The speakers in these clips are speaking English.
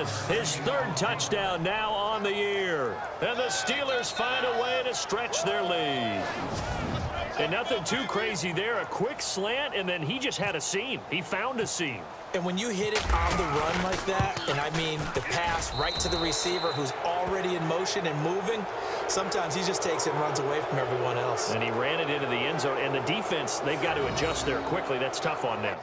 Smith, his third touchdown now on the year. And the Steelers find a way to stretch their lead. And nothing too crazy there. A quick slant, and then he just had a seam. He found a seam. And when you hit it on the run like that, and I mean the pass right to the receiver who's already in motion and moving, sometimes he just takes it and runs away from everyone else. And he ran it into the end zone. And the defense, they've got to adjust there quickly. That's tough on them.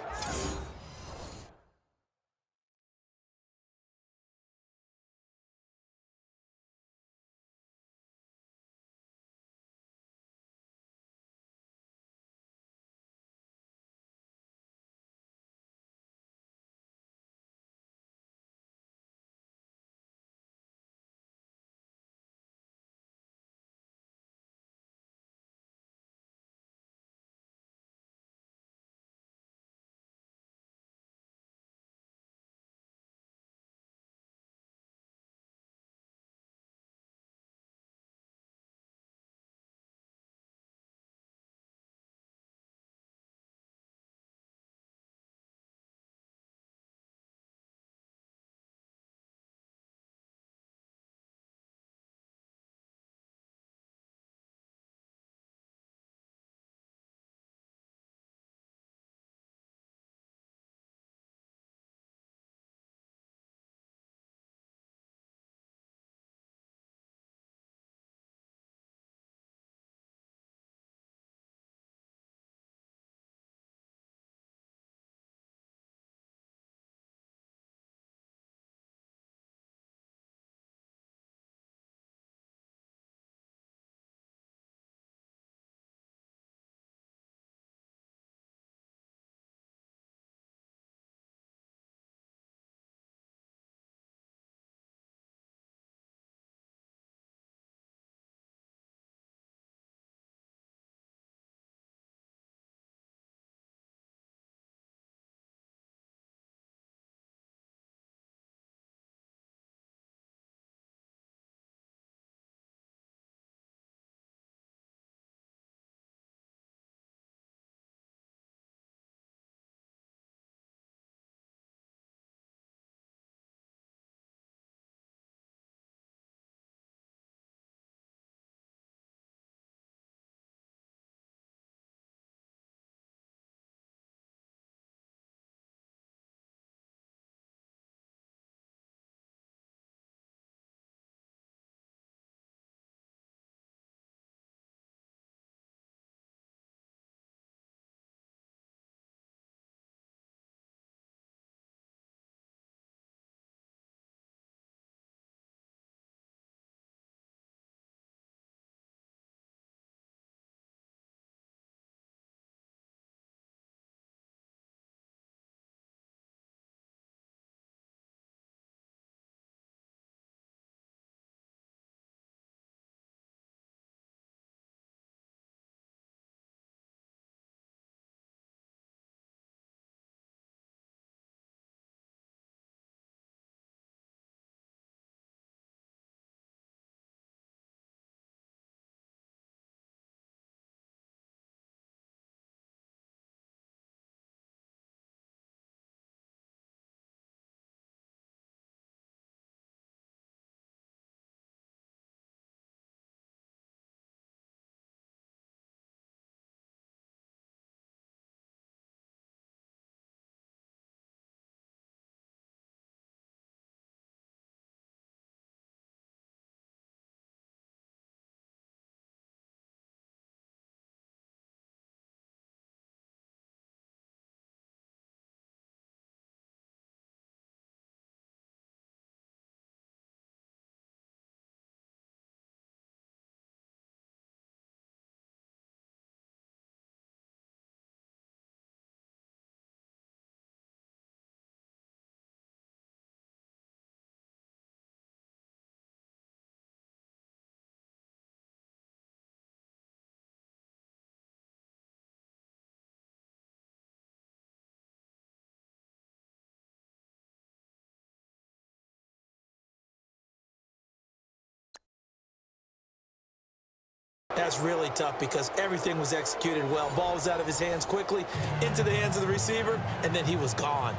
That's really tough because everything was executed well. Ball was out of his hands quickly, into the hands of the receiver, and then he was gone.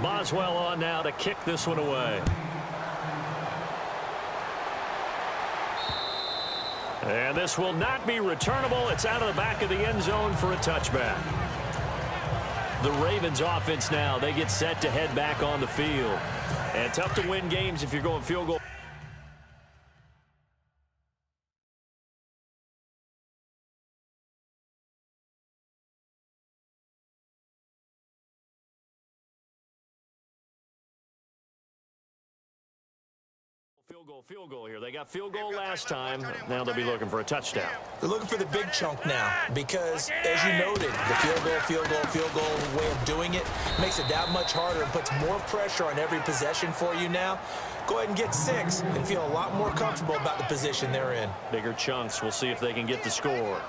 Boswell on now to kick this one away. And this will not be returnable. It's out of the back of the end zone for a touchback. The Ravens offense now, they get set to head back on the field. And tough to win games if you're going field goal. Field goal here. They got field goal last time. Now they'll be looking for a touchdown. They're looking for the big chunk now because, as you noted, the field goal way of doing it makes it that much harder and puts more pressure on every possession for you now. Go ahead and get 6 and feel a lot more comfortable about the position they're in. Bigger chunks. We'll see if they can get the score.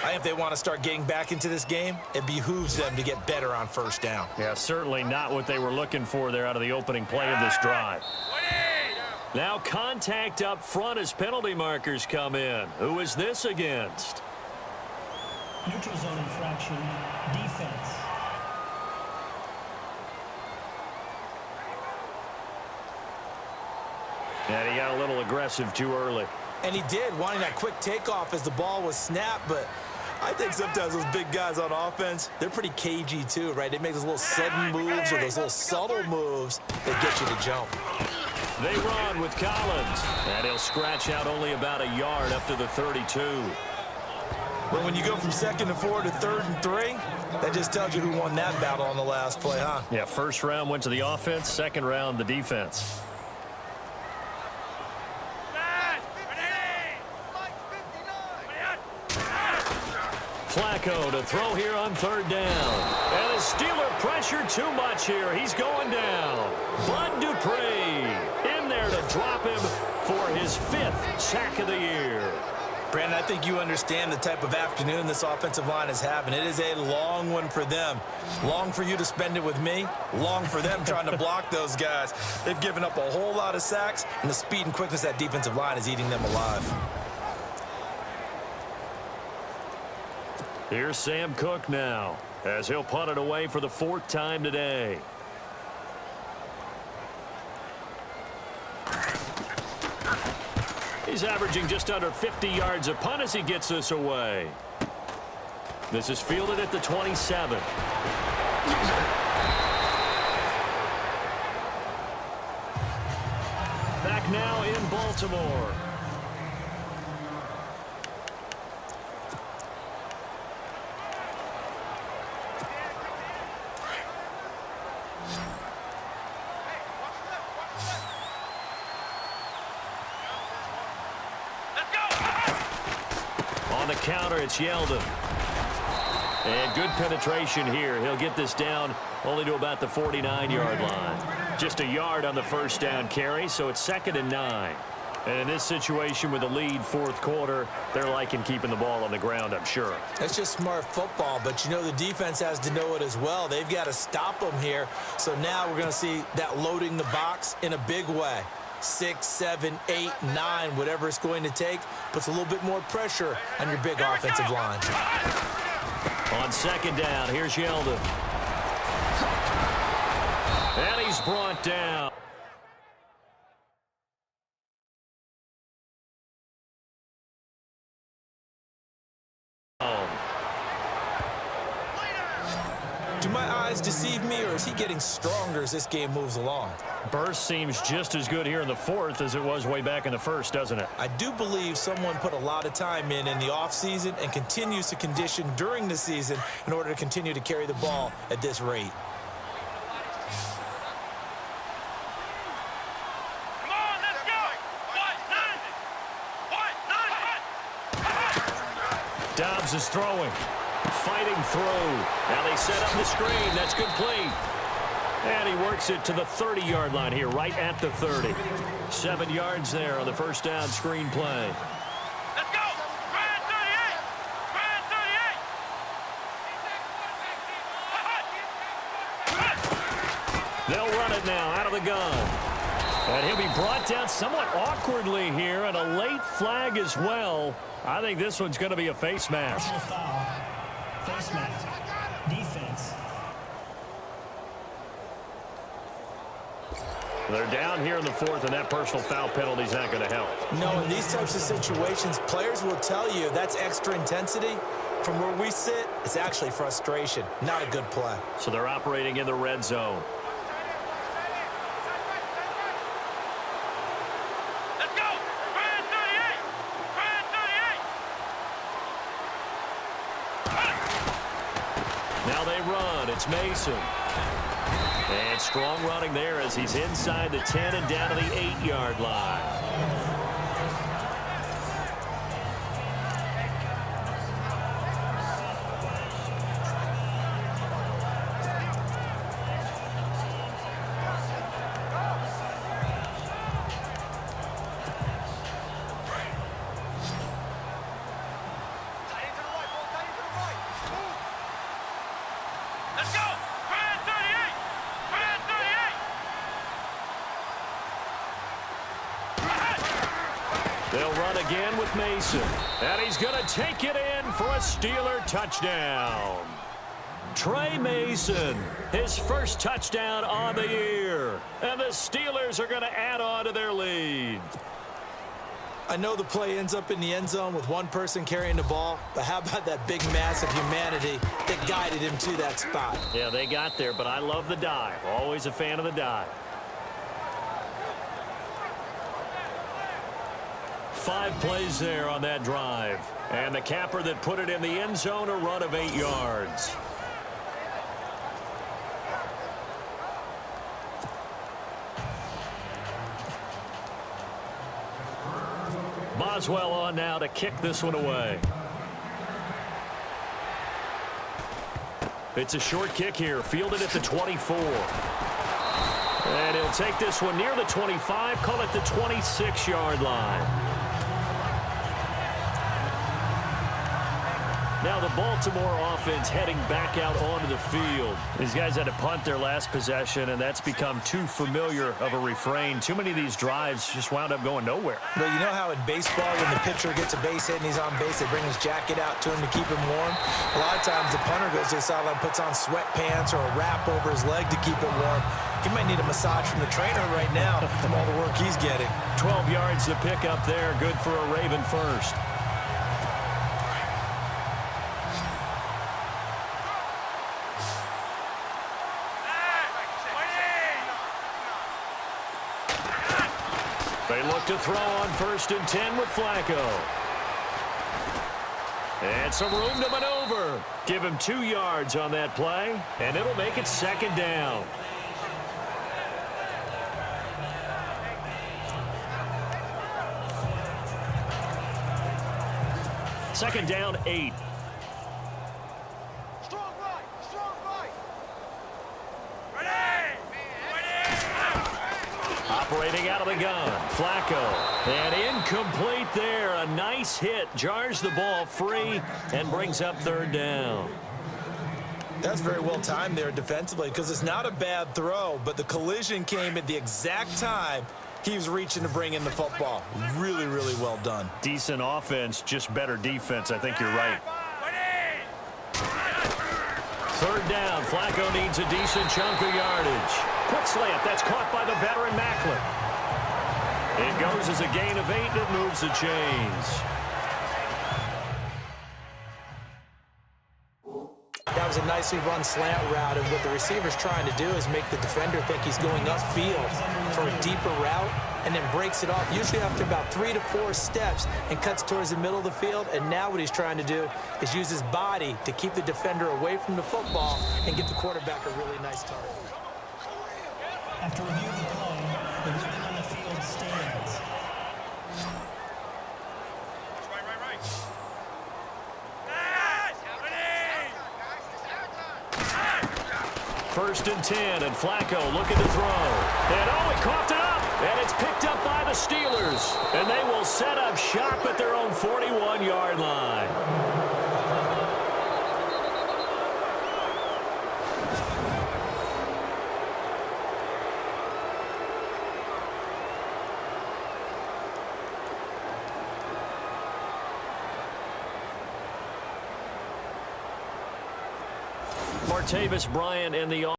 I think if they want to start getting back into this game, it behooves them to get better on first down. Yeah, certainly not what they were looking for there out of the opening play of this drive. Now contact up front as penalty markers come in. Who is this against? Neutral zone infraction, defense. And he got a little aggressive too early. And he did, wanting that quick takeoff as the ball was snapped, but I think sometimes those big guys on offense, they're pretty cagey too, right? They make those little sudden moves or those little subtle moves that get you to jump. They run with Collins, and he'll scratch out only about a yard up to the 32. But when you go from 2nd and 4 to 3rd and 3, that just tells you who won that battle on the last play, huh? Yeah, first round went to the offense, second round the defense. Flacco to throw here on 3rd down. And the Steeler pressure too much here. He's going down. Bud Dupree in there to drop him for his 5th sack of the year. Brandon, I think you understand the type of afternoon this offensive line is having. It is a long one for them. Long for you to spend it with me. Long for them trying to block those guys. They've given up a whole lot of sacks, and the speed and quickness of that defensive line is eating them alive. Here's Sam Cook now, as he'll punt it away for the 4th time today. He's averaging just under 50 yards a punt as he gets this away. This is fielded at the 27. Back now in Baltimore. On the counter, it's Yeldon. And good penetration here. He'll get this down only to about the 49-yard line. Just a yard on the first down carry, so it's 2nd and 9. And in this situation with a lead 4th quarter, they're liking keeping the ball on the ground, I'm sure. That's just smart football, but you know the defense has to know it as well. They've got to stop them here. So now we're going to see that loading the box in a big way. 6, 7, 8, 9, whatever it's going to take, puts a little bit more pressure on your big offensive line. On 2nd down, here's Yeldon. And he's brought down. Do my eyes deceive me, or is he getting stronger as this game moves along? Burst seems just as good here in the 4th as it was way back in the 1st, doesn't it? I do believe someone put a lot of time in the offseason and continues to condition during the season in order to continue to carry the ball at this rate. Dobbs is throwing. Fighting through. Now they set up the screen. That's complete. And he works it to the 30-yard line here, right at the 30. 7 yards there on the first down screen play. Let's go! Ryan 38! Ryan 38! They'll run it now out of the gun. And he'll be brought down somewhat awkwardly here, and a late flag as well. I think this one's going to be a face mask. Foul. Face mask. Defense. They're down here in the fourth, and that personal foul penalty is not going to help. No, in these types of situations, players will tell you that's extra intensity. From where we sit, it's actually frustration, not a good play. So they're operating in the red zone. Let's go! Red 38! Red 38! Now they run. It's Mason. And strong running there as he's inside the 10 and down to the 8-yard line. Let's go! Red 38! Red 38! They'll run again with Mason. And he's going to take it in for a Steeler touchdown. Trey Mason, his first touchdown on the year. And the Steelers are going to add on to their lead. I know the play ends up in the end zone with one person carrying the ball, but how about that big mass of humanity that guided him to that spot? Yeah, they got there, but I love the dive. Always a fan of the dive. 5 plays there on that drive. And the capper that put it in the end zone, a run of 8 yards. Boswell on now to kick this one away. It's a short kick here, fielded at the 24. And he'll take this one near the 25, call it the 26-yard line. Now the Baltimore offense heading back out onto the field. These guys had to punt their last possession, and that's become too familiar of a refrain. Too many of these drives just wound up going nowhere. Well, you know how in baseball when the pitcher gets a base hit and he's on base, they bring his jacket out to him to keep him warm? A lot of times the punter goes to the sideline, puts on sweatpants or a wrap over his leg to keep it warm. He might need a massage from the trainer right now from all the work he's getting. 12 yards to pick up there, good for a Raven first. They look to throw on 1st and 10 with Flacco. And some room to maneuver. Give him 2 yards on that play, and it'll make it 2nd down. Second down, 8. Strong right! Strong right! Operating out of the gun, Flacco. And incomplete there. A nice hit. Jars the ball free and brings up 3rd down. That's very well timed there defensively because it's not a bad throw, but the collision came at the exact time he was reaching to bring in the football. Really, really well done. Decent offense, just better defense. I think you're right. 3rd down. Flacco needs a decent chunk of yardage. Quick slant. That's caught by the veteran Macklin. It goes as a gain of 8 and it moves the chains. That was a nicely run slant route, and what the receiver's trying to do is make the defender think he's going upfield for a deeper route and then breaks it off, usually after about 3 to 4 steps, and cuts towards the middle of the field. And now what he's trying to do is use his body to keep the defender away from the football and get the quarterback a really nice target. After review of the play, the ruling on the field stands. First and 10, and Flacco looking to throw. And oh, he coughed it up, and it's picked up by the Steelers. And they will set up shop at their own 41-yard line. Martavis Bryant in the